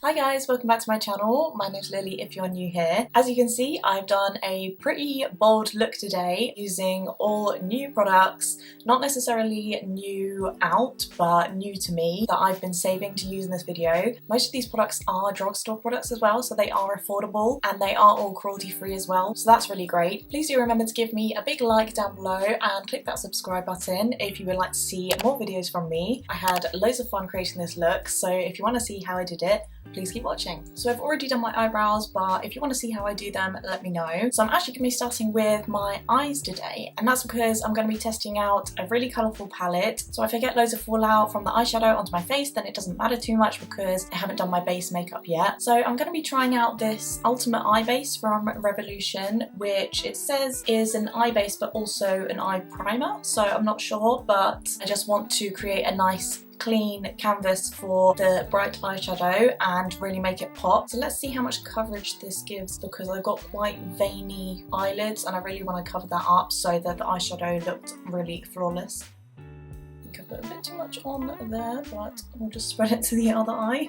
Hi guys, welcome back to my channel. My name's Lily if you're new here. As you can see, I've done a pretty bold look today using all new products, not necessarily new out, but new to me, that I've been saving to use in this video. Most of these products are drugstore products as well, so they are affordable and they are all cruelty free as well, so that's really great. Please do remember to give me a big like down below and click that subscribe button if you would like to see more videos from me. I had loads of fun creating this look, so if you want to see how I did it, please keep watching. So I've already done my eyebrows, but if you want to see how I do them, let me know. So I'm actually going to be starting with my eyes today, and that's because I'm going to be testing out a really colourful palette. So if I get loads of fallout from the eyeshadow onto my face, then it doesn't matter too much because I haven't done my base makeup yet. So I'm going to be trying out this Ultimate Eye Base from Revolution, which it says is an eye base but also an eye primer. So I'm not sure, but I just want to create a nice clean canvas for the bright eyeshadow and really make it pop. So let's see how much coverage this gives, because I've got quite veiny eyelids and I really want to cover that up so that the eyeshadow looked really flawless. I think I've put a bit too much on there, but I'll just spread it to the other eye.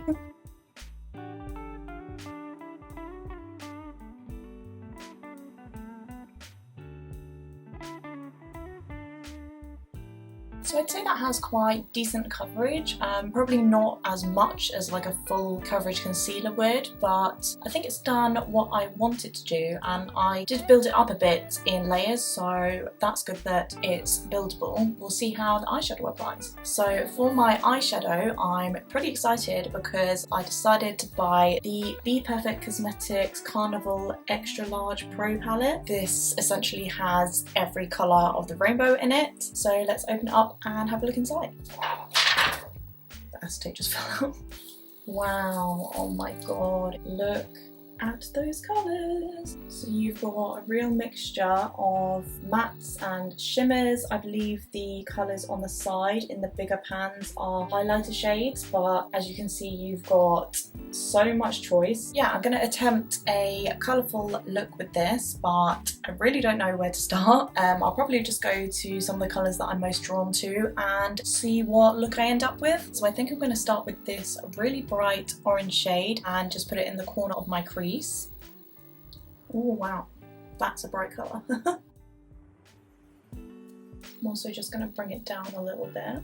So I'd say that has quite decent coverage, probably not as much as like a full coverage concealer would, but I think it's done what I wanted to do, and I did build it up a bit in layers, so that's good that it's buildable. We'll see how the eyeshadow applies. So for my eyeshadow, I'm pretty excited because I decided to buy the BPerfect Cosmetics Carnival Extra Large Pro Palette. This essentially has every colour of the rainbow in it, so let's open it up and have a look inside. The acetate just fell out. Wow, oh my god, look at those colours. So you've got a real mixture of mattes and shimmers. I believe the colours on the side in the bigger pans are highlighter shades, but as you can see you've got so much choice. Yeah, I'm going to attempt a colourful look with this, but I really don't know where to start. I'll probably just go to some of the colours that I'm most drawn to and see what look I end up with. So I think I'm going to start with this really bright orange shade and just put it in the corner of my crease. Oh wow, that's a bright colour. I'm also just going to bring it down a little bit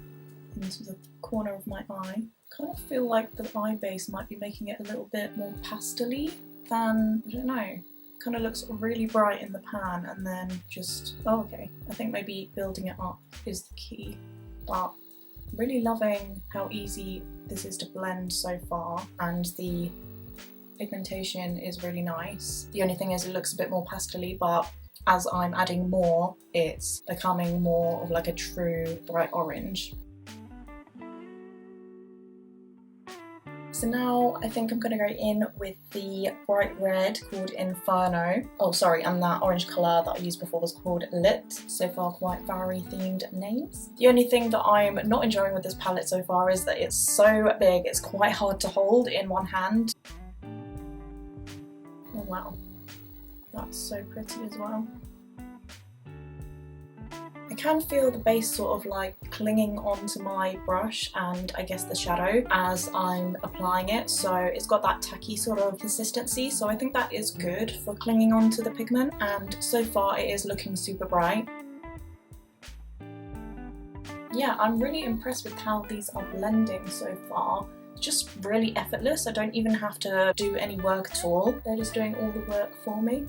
into the corner of my eye. Kind of feel like the eye base might be making it a little bit more pastel-y than, I don't know, kind of looks really bright in the pan and then just, oh okay, I think maybe building it up is the key. But really loving how easy this is to blend so far, and the pigmentation is really nice. The only thing is it looks a bit more pastel-y, but as I'm adding more, it's becoming more of like a true bright orange. So now I think I'm going to go in with the bright red called Inferno. Oh sorry, and that orange colour that I used before was called Lit. So far quite Bowery themed names. The only thing that I'm not enjoying with this palette so far is that it's so big, it's quite hard to hold in one hand. Oh wow, that's so pretty as well. I can feel the base sort of like clinging onto my brush and I guess the shadow as I'm applying it, so it's got that tacky sort of consistency, so I think that is good for clinging onto the pigment, and so far it is looking super bright. Yeah, I'm really impressed with how these are blending so far. Just really effortless. I don't even have to do any work at all. They're just doing all the work for me.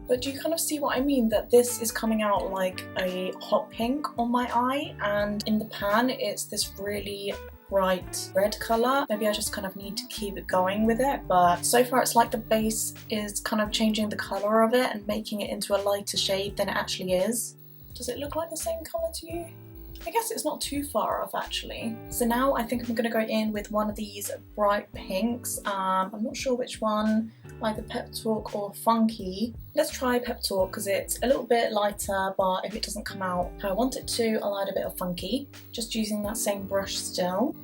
But do you kind of see what I mean? That this is coming out like a hot pink on my eye, and in the pan it's this really bright red colour. Maybe I just kind of need to keep it going with it, but so far it's like the base is kind of changing the colour of it and making it into a lighter shade than it actually is. Does it look like the same colour to you? I guess it's not too far off actually. So now I think I'm going to go in with one of these bright pinks. I'm not sure which one, either Pep Talk or Funky. Let's try Pep Talk because it's a little bit lighter, but if it doesn't come out how I want it to, I'll add a bit of Funky. Just using that same brush still.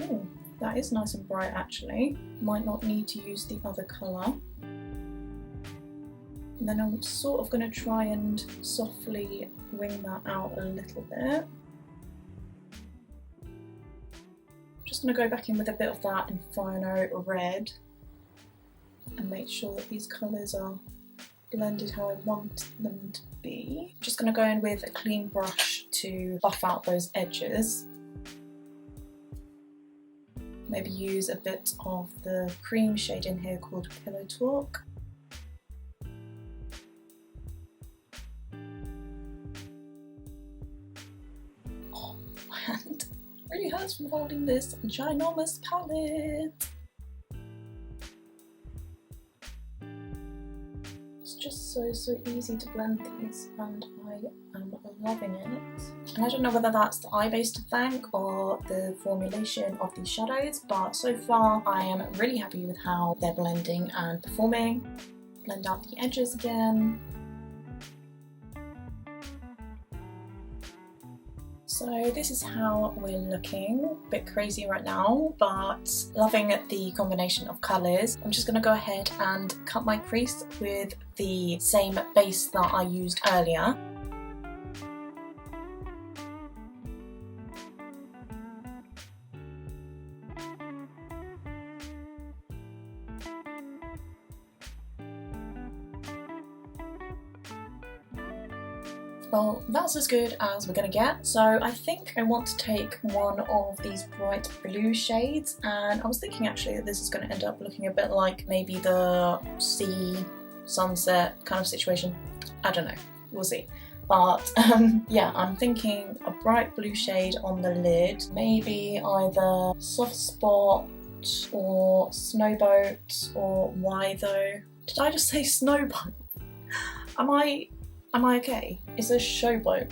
Ooh, that is nice and bright actually. Might not need to use the other colour. And then I'm sort of going to try and softly wing that out a little bit. Just going to go back in with a bit of that Inferno red and make sure that these colours are blended how I want them to be. Just going to go in with a clean brush to buff out those edges. Maybe use a bit of the cream shade in here called Pillow Talk. Oh, my hand really hurts from holding this ginormous palette. It's just so easy to blend these, and I am loving it. And I don't know whether that's the eye base to thank or the formulation of these shadows, but so far I am really happy with how they're blending and performing. Blend out the edges again. So this is how we're looking. A bit crazy right now, but loving the combination of colours. I'm just going to go ahead and cut my crease with the same base that I used earlier. Well, that's as good as we're gonna get. So I think I want to take one of these bright blue shades, and I was thinking actually that this is gonna end up looking a bit like maybe the sea sunset kind of situation. I don't know, we'll see. But yeah, I'm thinking a bright blue shade on the lid, maybe either Soft Spot or Snowboat or Witho. Did I just say Snowboat? Am I okay? It says Showboat.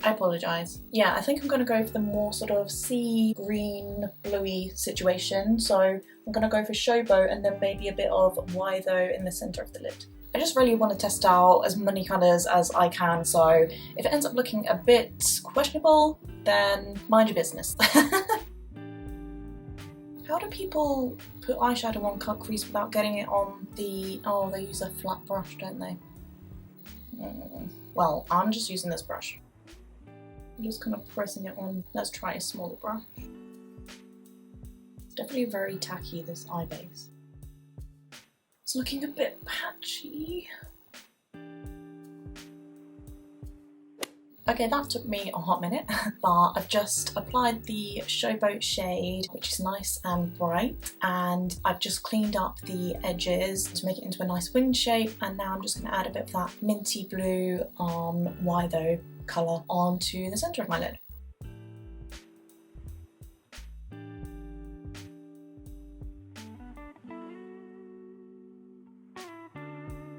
I apologise. Yeah, I think I'm going to go for the more sort of sea green bluey situation. So I'm going to go for Showboat and then maybe a bit of Witho in the centre of the lid. I just really want to test out as many colours as I can, so if it ends up looking a bit questionable, then mind your business. How do people put eyeshadow on cut crease without getting it on the... Oh, they use a flat brush, don't they? Well, I'm just using this brush. I'm just kind of pressing it on. Let's try a smaller brush. It's definitely very tacky, this eye base. It's looking a bit patchy. Okay, that took me a hot minute, but I've just applied the Showboat shade, which is nice and bright, and I've just cleaned up the edges to make it into a nice wing shape, and now I'm just going to add a bit of that minty blue Witho colour onto the centre of my lid.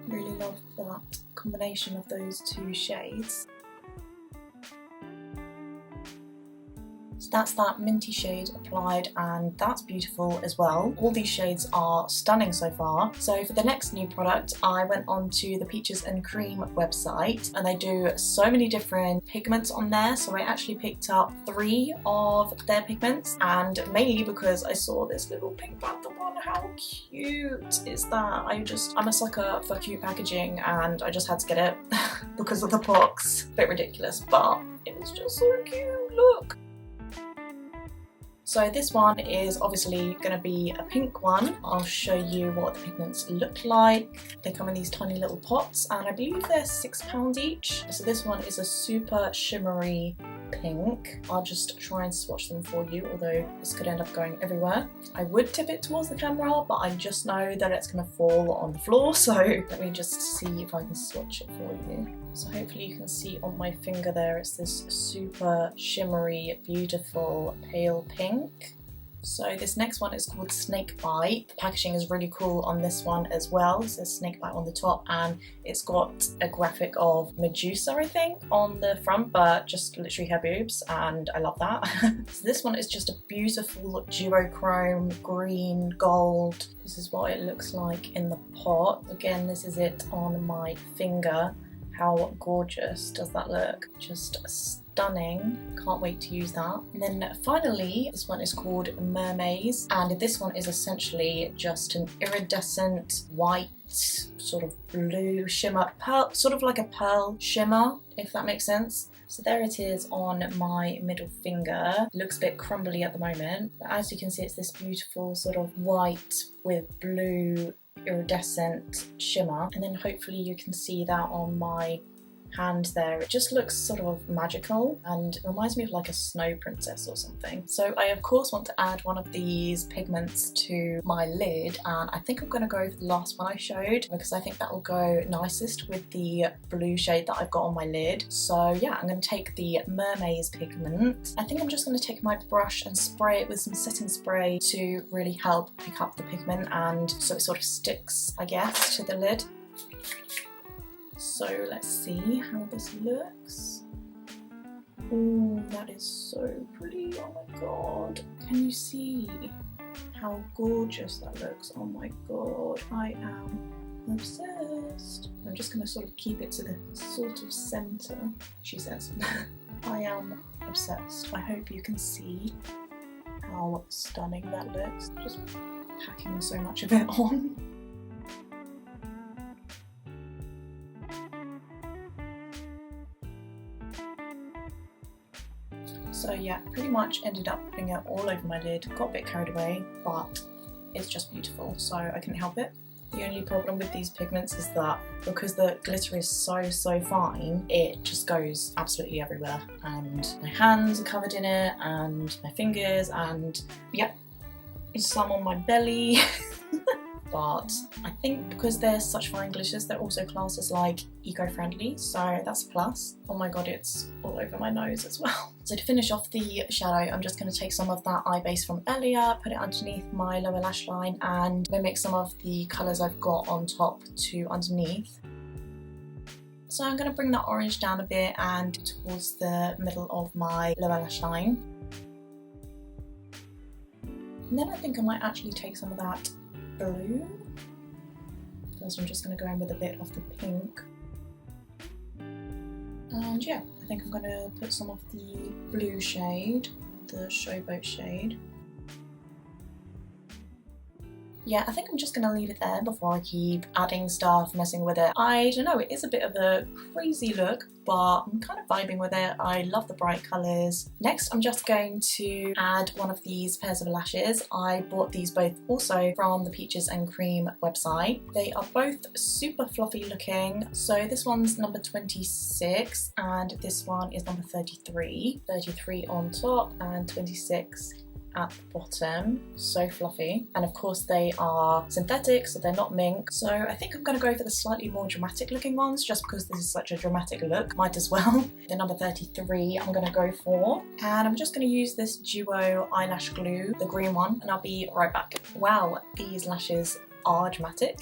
Really love that combination of those two shades. So that's that minty shade applied, and that's beautiful as well. All these shades are stunning so far. So for the next new product, I went onto the Peaches and Cream website, and they do so many different pigments on there. So I actually picked up 3 of their pigments, and mainly because I saw this little Pink Panther one. How cute is that? I'm a sucker for cute packaging, and I just had to get it because of the box. A bit ridiculous, but it was just so cute. Look. So this one is obviously going to be a pink one. I'll show you what the pigments look like. They come in these tiny little pots, and I believe they're £6 each. So this one is a super shimmery pink. I'll just try and swatch them for you, although this could end up going everywhere. I would tip it towards the camera, but I just know that it's going to fall on the floor, so let me just see if I can swatch it for you. So hopefully you can see on my finger there, it's this super shimmery, beautiful pale pink. So this next one is called Snake Bite. The packaging is really cool on this one as well. It says Snake Bite on the top, and it's got a graphic of Medusa, I think, on the front, but just literally her boobs, and I love that. So this one is just a beautiful duochrome green gold. This is what it looks like in the pot. Again, this is it on my finger. How gorgeous does that look? Just stunning. Can't wait to use that. And then finally, this one is called Mermaze, and this one is essentially just an iridescent white, sort of blue shimmer, pearl, sort of like a pearl shimmer, if that makes sense. So there it is on my middle finger. It looks a bit crumbly at the moment, but as you can see, it's this beautiful sort of white with blue iridescent shimmer, and then hopefully you can see that on my hand there. It just looks sort of magical and reminds me of like a snow princess or something. So I of course want to add one of these pigments to my lid, and I think I'm going to go for the last one I showed because I think that will go nicest with the blue shade that I've got on my lid. So yeah, I'm going to take the Mermaids Pigment. I think I'm just going to take my brush and spray it with some setting spray to really help pick up the pigment, and so it sort of sticks, I guess, to the lid. So let's see how this looks. Oh, that is so pretty. Oh my god. Can you see how gorgeous that looks? Oh my god, I am obsessed. I'm just going to sort of keep it to the sort of centre, she says. I am obsessed. I hope you can see how stunning that looks. Just packing so much of it on. So yeah, pretty much ended up putting it all over my lid. Got a bit carried away, but it's just beautiful, so I couldn't help it. The only problem with these pigments is that because the glitter is so fine, it just goes absolutely everywhere. And my hands are covered in it, and my fingers, and yeah, some on my belly. But I think because they're such fine glitters, they're also classed as like eco-friendly, so that's a plus. Oh my god, it's all over my nose as well. So to finish off the shadow, I'm just going to take some of that eye base from earlier, put it underneath my lower lash line, and mimic some of the colours I've got on top to underneath. So I'm going to bring that orange down a bit and towards the middle of my lower lash line. And then I think I might actually take some of that blue. First I'm just going to go in with a bit of the pink. And yeah, I think I'm going to put some of the blue shade, the Showboat shade. Yeah, I think I'm just going to leave it there before I keep adding stuff, messing with it. I don't know, it is a bit of a crazy look, but I'm kind of vibing with it. I love the bright colours. Next, I'm just going to add one of these pairs of lashes. I bought these both also from the Peaches and Cream website. They are both super fluffy looking. So this one's number 26 and this one is number 33. 33 on top and 26 at the bottom. So fluffy, and of course they are synthetic, so they're not Mink. So I think I'm going to go for the slightly more dramatic looking ones just because this is such a dramatic look, might as well. The number 33 I'm going to go for, and I'm just going to use this duo eyelash glue, the green one, and I'll be right back. Wow, these lashes are dramatic.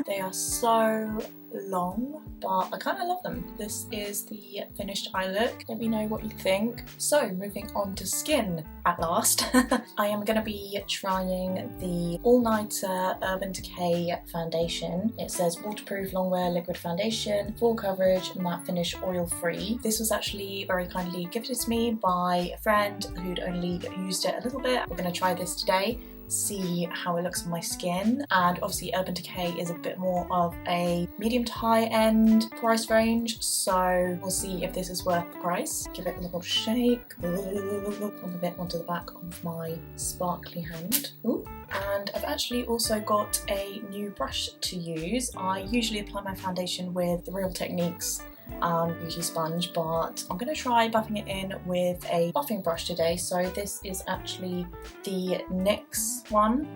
They are so long, but I kind of love them. This is the finished eye look. Let me know what you think. So moving on to skin at last. I am going to be trying the All Nighter Urban Decay foundation. It says waterproof longwear liquid foundation, full coverage, matte finish, oil free. This was actually very kindly gifted to me by a friend who'd only used it a little bit. We're going to try this today, see how it looks on my skin, and obviously Urban Decay is a bit more of a medium to high end price range, so we'll see if this is worth the price. Give it a little shake, pump a bit onto the back of my sparkly hand. Ooh. And I've actually also got a new brush to use. I usually apply my foundation with the Real Techniques beauty sponge, but I'm going to try buffing it in with a buffing brush today. So this is actually the NYX one.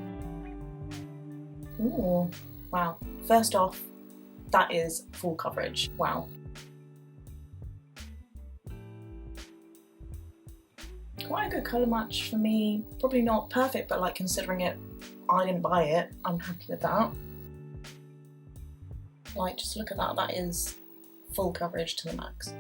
Ooh, wow. First off, that is full coverage. Wow. Quite a good colour match for me. Probably not perfect, but like considering it, I didn't buy it, I'm happy with that. Like, just look at that, that is full coverage to the max.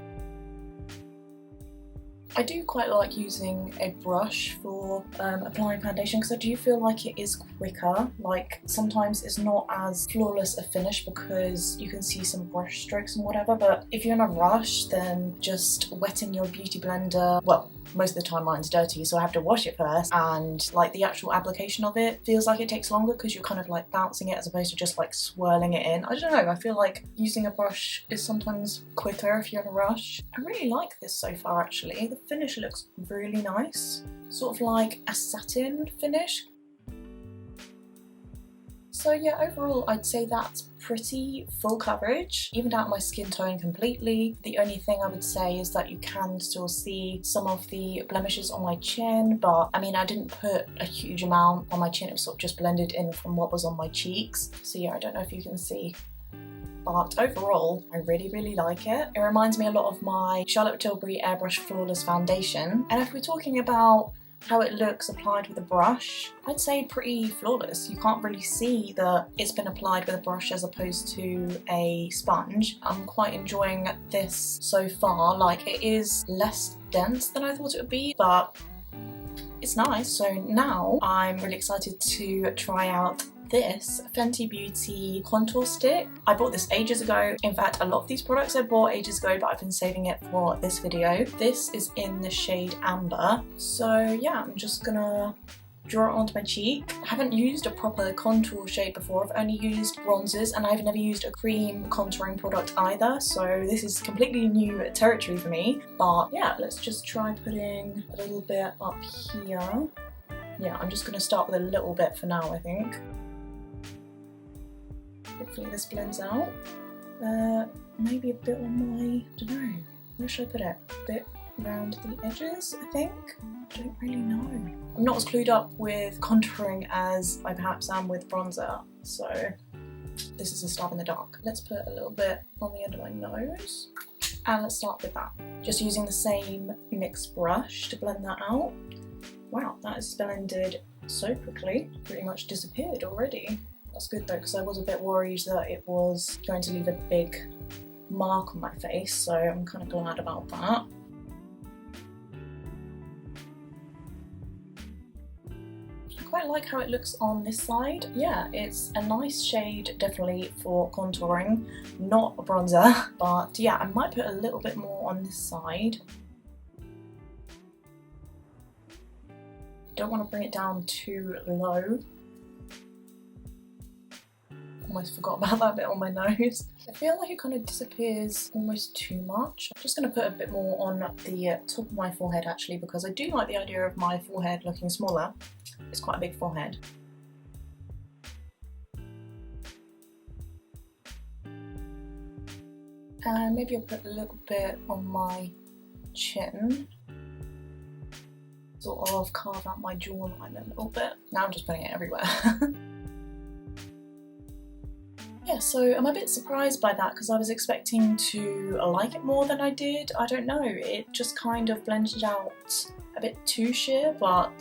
I do quite like using a brush for applying foundation because I do feel like it is quicker. Like sometimes it's not as flawless a finish because you can see some brush strokes and whatever, but if you're in a rush then just wetting your beauty blender, well, most of the time mine's dirty, so I have to wash it first, and like the actual application of it feels like it takes longer because you're kind of like bouncing it as opposed to just like swirling it in. I don't know, I feel like using a brush is sometimes quicker if you're in a rush. I really like this so far actually. The finish looks really nice, sort of like a satin finish. So yeah, overall I'd say that's pretty full coverage, evened out my skin tone completely. The only thing I would say is that you can still see some of the blemishes on my chin, but I mean I didn't put a huge amount on my chin, it was sort of just blended in from what was on my cheeks. So yeah, I don't know if you can see, but overall I really like it. It reminds me a lot of my Charlotte Tilbury Airbrush Flawless Foundation, and if we're talking about how it looks applied with a brush, I'd say pretty flawless. You can't really see that it's been applied with a brush as opposed to a sponge. I'm quite enjoying this so far. Like, it is less dense than I thought it would be, but it's nice. So now I'm really excited to try out this Fenty Beauty contour stick. I bought this ages ago. In fact, a lot of these products I bought ages ago, but I've been saving it for this video. This is in the shade Amber. So yeah, I'm just gonna draw it onto my cheek. I haven't used a proper contour shade before. I've only used bronzers, and I've never used a cream contouring product either, so this is completely new territory for me. But yeah, let's just try putting a little bit up here. Yeah, I'm just gonna start with a little bit for now, I think. Hopefully this blends out. Maybe a bit on my, I don't know, where should I put it? A bit around the edges, I think? I don't really know. I'm not as clued up with contouring as I perhaps am with bronzer, so this is a stab in the dark. Let's put a little bit on the end of my nose, and let's start with that. Just using the same NYX brush to blend that out. Wow, that is blended so quickly, pretty much disappeared already. That's good though, because I was a bit worried that it was going to leave a big mark on my face, so I'm kind of glad about that. I quite like how it looks on this side. Yeah, it's a nice shade definitely for contouring, not a bronzer, but yeah, I might put a little bit more on this side. Don't want to bring it down too low. Almost forgot about that bit on my nose. I feel like it kind of disappears almost too much. I'm just going to put a bit more on the top of my forehead actually, because I do like the idea of my forehead looking smaller. It's quite a big forehead. And maybe I'll put a little bit on my chin. Sort of carve out my jawline a little bit. Now I'm just putting it everywhere. Yeah, so I'm a bit surprised by that because I was expecting to like it more than I did. I don't know, it just kind of blended out a bit too sheer, but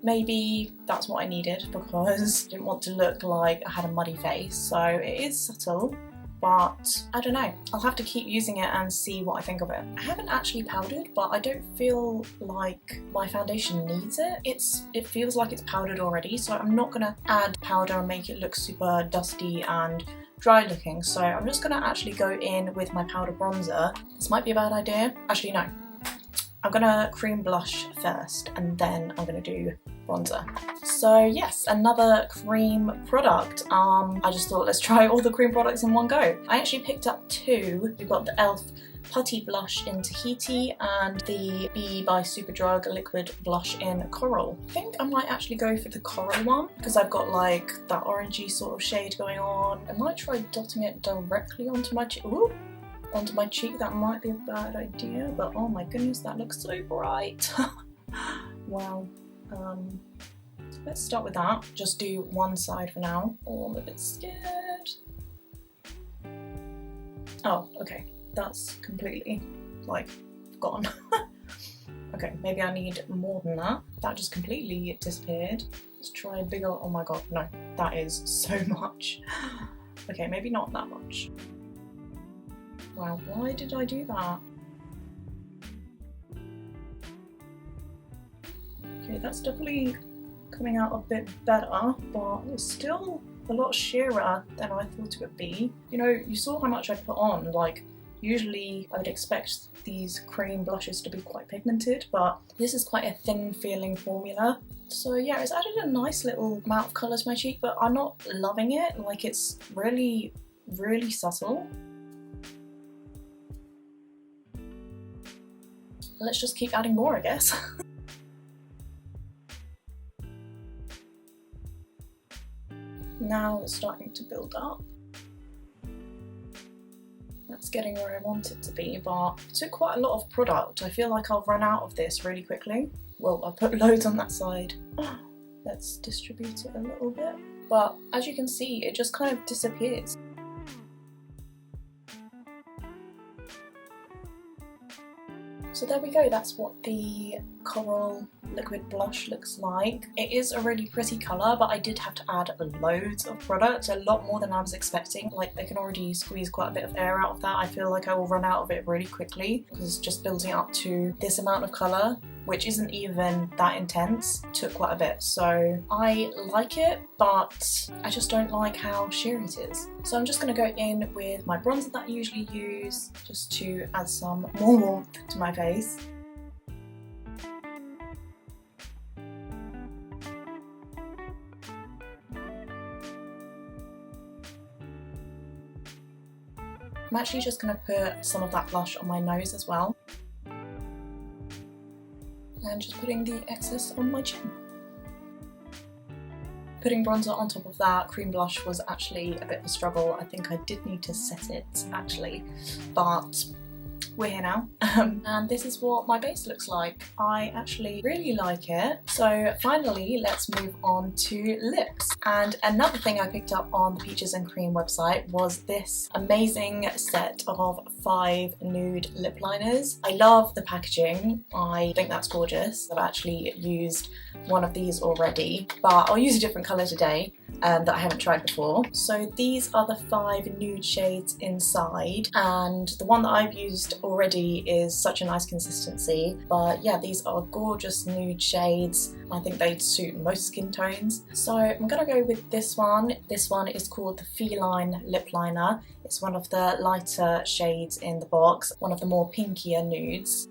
maybe that's what I needed because I didn't want to look like I had a muddy face. So it is subtle, but I don't know. I'll have to keep using it and see what I think of it. I haven't actually powdered, but I don't feel like my foundation needs it. It feels like it's powdered already, so I'm not gonna add powder and make it look super dusty and dry looking. So I'm just gonna actually go in with my powder bronzer. This might be a bad idea. Actually, no. I'm gonna cream blush first and then I'm gonna do bronzer. So yes, another cream product. I just thought let's try all the cream products in one go. I actually picked up two. We've got the e.l.f. Putty blush in Tahiti and the B by Superdrug liquid blush in Coral. I think I might actually go for the Coral one because I've got like that orangey sort of shade going on. I might try dotting it directly onto my cheek. Ooh! Onto my cheek, that might be a bad idea, but oh my goodness, that looks so bright. Wow. Let's start with that. Just do one side for now. Oh, I'm a bit scared. Oh, okay. That's completely, like, gone. Okay, maybe I need more than that. That just completely disappeared. Let's try a bigger, oh my god, no. That is so much. Okay, maybe not that much. Wow, why did I do that? Okay, that's definitely coming out a bit better, but it's still a lot sheerer than I thought it would be. You know, you saw how much I put on, like, Usually I would expect these cream blushes to be quite pigmented, but this is quite a thin feeling formula. So yeah, it's added a nice little amount of colour to my cheek, but I'm not loving it. Like, it's really, really subtle. Let's just keep adding more, I guess. Now it's starting to build up. That's getting where I want it to be, but it took quite a lot of product. I feel like I'll run out of this really quickly. Well, I put loads on that side. Let's distribute it a little bit. But as you can see, it just kind of disappears. So there we go, that's what the coral liquid blush looks like. It is a really pretty colour, but I did have to add loads of product, a lot more than I was expecting. Like, they can already squeeze quite a bit of air out of that. I feel like I will run out of it really quickly because just building up to this amount of colour, which isn't even that intense, took quite a bit. So I like it, but I just don't like how sheer it is. So I'm just going to go in with my bronzer that I usually use, just to add some more warmth to my face. I'm actually just going to put some of that blush on my nose as well. And just putting the excess on my chin. Putting bronzer on top of that cream blush was actually a bit of a struggle. I think I did need to set it actually, but we're here now. And this is what my base looks like. I actually really like it. So finally, let's move on to lips. And another thing I picked up on the Peaches and Cream website was this amazing set of 5 nude lip liners. I love the packaging. I think that's gorgeous. I've actually used one of these already, but I'll use a different colour today that I haven't tried before. So these are the 5 nude shades inside, and the one that I've used already is such a nice consistency. But yeah, these are gorgeous nude shades. I think they'd suit most skin tones. So I'm gonna go with this one. This one is called the Feline Lip Liner. It's one of the lighter shades in the box, one of the more pinkier nudes.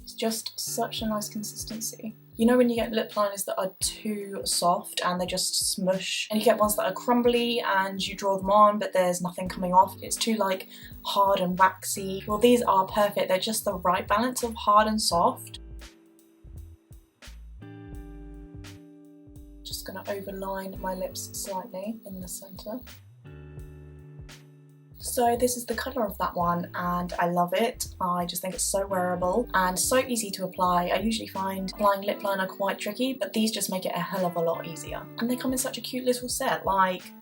It's just such a nice consistency. You know when you get lip liners that are too soft and they just smush, and you get ones that are crumbly and you draw them on but there's nothing coming off. It's too like hard and waxy. Well, these are perfect. They're just the right balance of hard and soft. Just gonna overline my lips slightly in the center. So this is the colour of that one and I love it. I just think it's so wearable and so easy to apply. I usually find applying lip liner quite tricky, but these just make it a hell of a lot easier. And they come in such a cute little set, like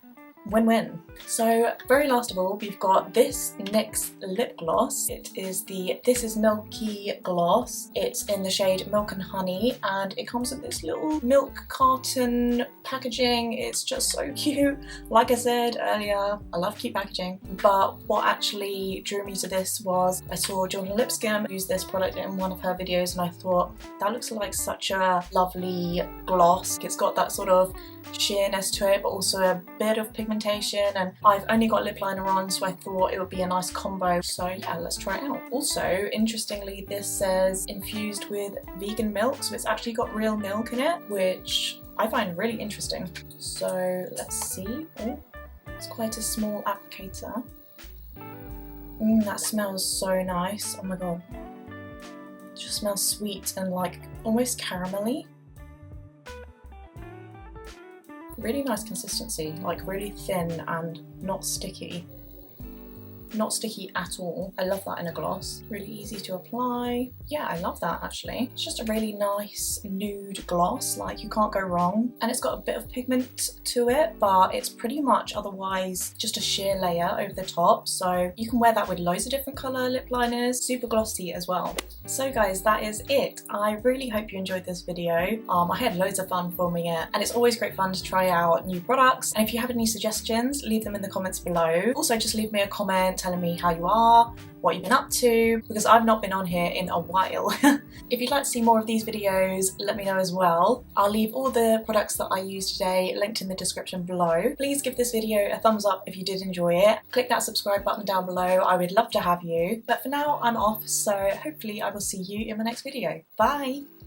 win-win. So very last of all, we've got this NYX lip gloss. It is the This Is Milky gloss. It's in the shade Milk and Honey and it comes with this little milk carton packaging. It's just so cute. Like I said earlier, I love cute packaging, but what actually drew me to this was I saw Jordan Lipscomb use this product in one of her videos and I thought that looks like such a lovely gloss. It's got that sort of sheerness to it but also a bit of pigmentation, and I've only got lip liner on so I thought it would be a nice combo. So yeah, let's try it out. Also, interestingly, this says infused with vegan milk, so it's actually got real milk in it, which I find really interesting. So let's see. Oh, it's quite a small applicator. That smells so nice. Oh my god. It just smells sweet and like almost caramelly. Really nice consistency, like really thin and not sticky. Not sticky at all. I love that in a gloss. Really easy to apply. Yeah, I love that actually. It's just a really nice nude gloss, like you can't go wrong. And it's got a bit of pigment to it, but it's pretty much otherwise just a sheer layer over the top. So you can wear that with loads of different colour lip liners, super glossy as well. So guys, that is it. I really hope you enjoyed this video. I had loads of fun filming it and it's always great fun to try out new products. And if you have any suggestions, leave them in the comments below. Also just leave me a comment comment telling me how you are, what you've been up to, because I've not been on here in a while. If you'd like to see more of these videos, let me know as well. I'll leave all the products that I used today linked in the description below. Please give this video a thumbs up if you did enjoy it. Click that subscribe button down below, I would love to have you. But for now, I'm off, so hopefully I will see you in my next video. Bye!